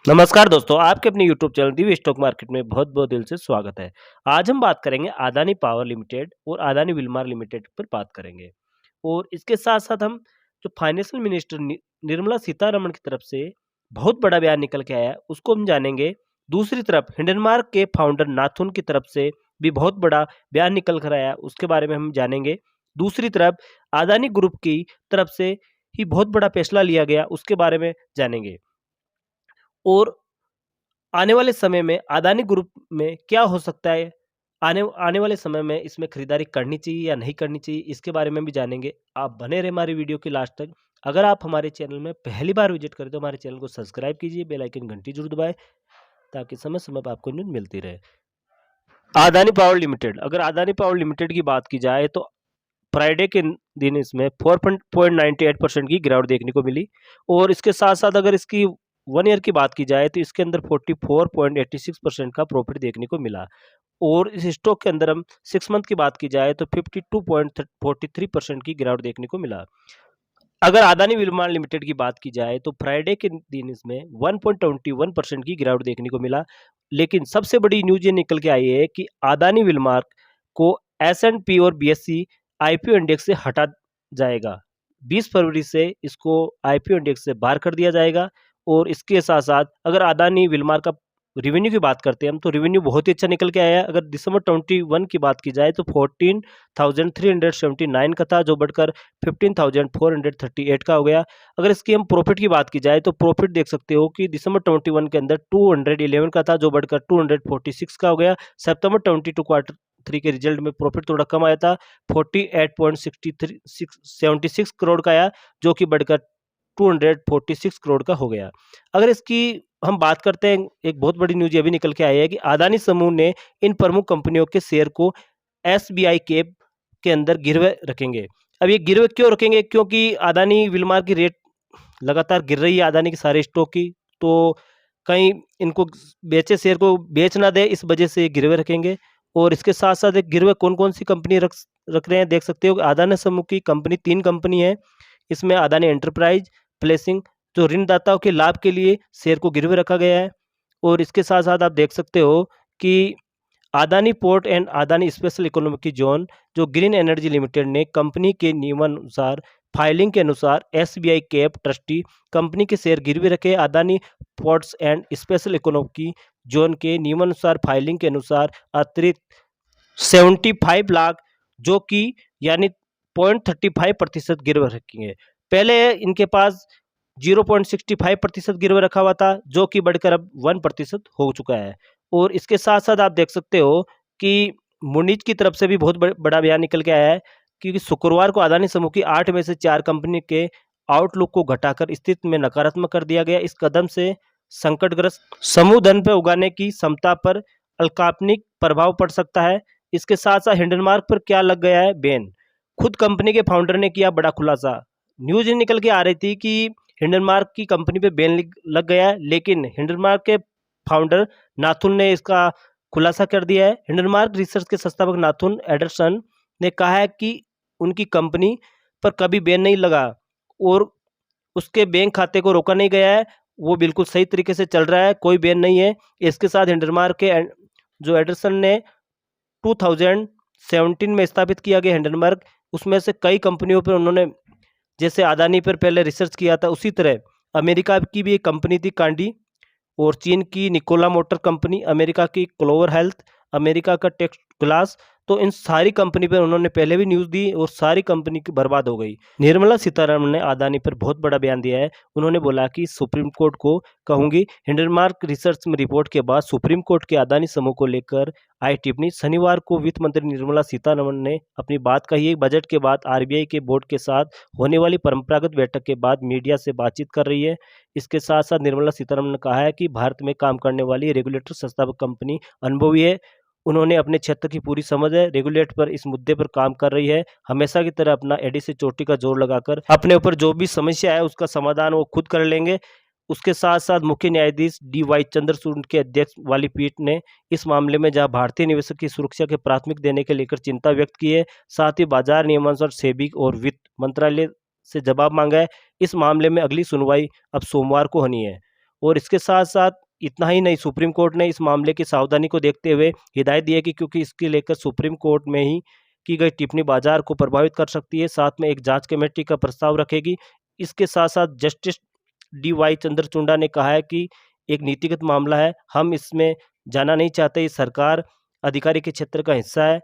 नमस्कार दोस्तों, आपके अपने YouTube channel Divya stock market में बहुत-बहुत दिल से स्वागत है। आज हम बात करेंगे अदानी पावर लिमिटेड और अदानी विल्मार लिमिटेड पर बात करेंगे। और इसके साथ-साथ हम जो फाइनेंशियल मिनिस्टर निर्मला सीतारमण की तरफ से बहुत बड़ा बयान निकल के आया है, उसको हम जानेंगे। दूसरी तरफ हिंडनमार्क के फाउंडर नाथुन की तरफ से भी बहुत बड़ा बयान निकल कर आया है, उसके बारे में हम जानेंगे। दूसरी तरफ अदानी ग्रुप की तरफ से ही बहुत बड़ा फैसला लिया गया, उसके बारे में जानेंगे। और आने वाले समय में अदानी ग्रुप में क्या हो सकता है? आने आने वाले समय में इसमें खरीदारी करनी चाहिए या नहीं करनी चाहिए, इसके बारे में भी जानेंगे। आप बने रहे हमारी वीडियो के लास्ट तक। अगर आप हमारे चैनल में पहली बार विज़िट करें तो हमारे चैनल को सब्सक्राइब कीजिए, बेल आइकन घंटी ज़रूर दबाएँ ताकि समय-समय पे आपको न्यूज़ मिलती रहे। अदानी पावर लिमिटेड, अगर अदानी पावर लिमिटेड की बात की जाए तो फ्राइडे के दिन इसमें 4.98% की गिरावट देखने को मिली। और इसके साथ-साथ अगर इसकी 1 ईयर की बात की जाए तो इसके अंदर 44.86% का प्रॉफिट देखने को मिला। और इस स्टॉक के अंदर हम 6 मंथ की बात की जाए तो 52.43% की गिरावट देखने को मिला। अगर अदानी विल्मार लिमिटेड की बात की जाए तो फ्राइडे के दिन इसमें 1.21% की गिरावट देखने को मिला। लेकिन सबसे बड़ी न्यूज़ ये निकल के आई है कि अदानी विल्मार को एस&पी और बीएसई आईपीओ इंडेक्स से हटा जाएगा। 20 फरवरी से इसको आईपीओ इंडेक्स से बाहर कर दिया जाएगा। और इसके साथ-साथ अगर अदानी विल्मार का रेवेन्यू की बात करते हैं हम, तो रेवेन्यू बहुत ही अच्छा निकल के आया है। अगर दिसंबर 21 की बात की जाए तो 14,379 का था, जो बढ़कर 15,438 का हो गया। अगर इसकी हम प्रॉफिट की बात की जाए तो प्रॉफिट देख सकते हो कि दिसंबर 21 के अंदर 211 का था, जो बढ़कर 246 का हो गया। सितंबर 22 क्वार्टर 3 के रिजल्ट में प्रॉफिट थोड़ा कम आया था, 48.76 करोड़ का आया, जो कि बढ़कर 246 करोड़ का हो गया। अगर इसकी हम बात करते हैं, एक बहुत बड़ी न्यूज़ ये भी निकल के आई है कि अदानी समूह ने इन प्रमुख कंपनियों के शेयर को एसबीआई कैप के अंदर गिरवे रखेंगे। अब ये गिरवे क्यों रखेंगे? क्योंकि अदानी विल्मार की रेट लगातार गिर रही है, अदानी के सारे स्टॉक की, तो कहीं इनको बेचे शेयर को बेच ना दे, इस वजह से ये गिरवे रखेंगे। और इसके साथ-साथ एक गिरवे कौन-कौन सी कंपनी रख रहे हैं, देख सकते हो कि अदानी समूह की कंपनी 3 कंपनी है। इसमें अदानी एंटरप्राइज प्लेसिंग, जो ऋणदाताओं के लाभ के लिए शेयर को गिरवे रखा गया है। और इसके साथ-साथ आप देख सकते हो कि Adani port and Adani special economic zone, जो ग्रीन एनर्जी लिमिटेड ने कंपनी के नियमानुसार फाइलिंग के अनुसार एसबीआई कैप ट्रस्टी कंपनी के शेयर गिरवी रखे। Adani ports and special economic zone के नियमानुसार फाइलिंग के अनुसार अतिरिक्त 75 लाख, जो कि यानी 0.35% गिरवी रखेंगे। पहले इनके पास 0.65% गिरवी रखा हुआ था, जो कि बढ़कर अब 1% हो चुका है। और इसके साथ-साथ आप देख सकते हो कि मूडीज की तरफ से भी बहुत बड़ा बयान निकल के आया है, क्योंकि शुक्रवार को अदानी समूह की 8 में से 4 कंपनी के आउटलुक को घटाकर स्थिति में नकारात्मक कर दिया गया। इस कदम से संकटग्रस्त समूह धन पे उगाने की क्षमता पर अल्काल्पनिक प्रभाव पड़ सकता है। इसके साथ-साथ हिंडनमार्क पर क्या लग गया है बैन? खुद कंपनी के फाउंडर ने किया बड़ा खुलासा। न्यूज़ ये निकल के आ रही थी कि हिंडनमार्क की कंपनी पे बैन लग गया है, लेकिन हिंडनमार्क के फाउंडर नाथुन ने इसका खुलासा कर दिया है। हिंडनमार्क रिसर्च के संस्थापक नाथुन एडरसन ने कहा है कि उनकी कंपनी पर कभी बैन नहीं लगा और उसके बैंक खाते को रोका नहीं गया है। वो बिल्कुल सही तरीके से चल रहा है, कोई बैन नहीं है। इसके साथ हिंडनमार्क के जो एडरसन ने 2017 में स्थापित किया गया हिंडनबर्ग, उसमें से कई कंपनियों पर उन्होंने, जैसे अदानी पर पहले रिसर्च किया था, उसी तरह अमेरिका की भी एक कंपनी थी कांडी, और चीन की निकोला मोटर कंपनी, अमेरिका की क्लोवर हेल्थ, अमेरिका का टेक्स्ट ग्लास। तो इन सारी कंपनी पर उन्होंने पहले भी न्यूज़ दी और सारी कंपनी की बर्बाद हो गई। निर्मला सीतारमण ने अदानी पर बहुत बड़ा बयान दिया है। उन्होंने बोला कि सुप्रीम कोर्ट को कहूंगी, हिंडनमार्क रिसर्च में रिपोर्ट के बाद सुप्रीम कोर्ट के अदानी समूह को लेकर आई टिप्पणी। शनिवार को वित्त मंत्री निर्मला सीतारमण ने अपनी बात कही है। बजट के बाद आरबीआई के बोर्ड के साथ होने वाली परंपरागत बैठक के बाद मीडिया से बातचीत कर रही है। इसके साथ साथ निर्मला सीतारमण ने कहा है कि भारत में काम करने वाली रेगुलेटर संस्थापक कंपनी अनुभवी है। उन्होंने अपने क्षेत्र की पूरी समझ है, रेगुलेट पर इस मुद्दे पर काम कर रही है। हमेशा की तरह अपना एडी से चोटी का जोर लगाकर अपने ऊपर जो भी समस्या है उसका समाधान वो खुद कर लेंगे। उसके साथ साथ मुख्य न्यायाधीश डी.वाई. चंद्रचूड़ के अध्यक्ष वाली पीठ ने इस मामले में जहां भारतीय निवेशक की सुरक्षा के प्राथमिक देने के लेकर चिंता व्यक्त की है, साथ ही बाजार नियमानुसार सेबी और वित्त मंत्रालय से जवाब मांगा है। इस मामले में अगली सुनवाई अब सोमवार को होनी है। और इसके साथ-साथ इतना ही नहीं, सुप्रीम कोर्ट ने इस मामले की सावधानी को देखते हुए हिदायत दी है कि क्योंकि इसके लेकर सुप्रीम कोर्ट में ही की गई टिप्पणी बाजार को प्रभावित कर सकती है, साथ में एक जांच कमेटी का प्रस्ताव रखेगी। इसके साथ-साथ जस्टिस डी.वाई. चंद्रचूड़ा ने कहा है कि एक नीतिगत मामला है, हम इसमें जाना नहीं चाहते, ये सरकार अधिकारी के क्षेत्र का हिस्सा है।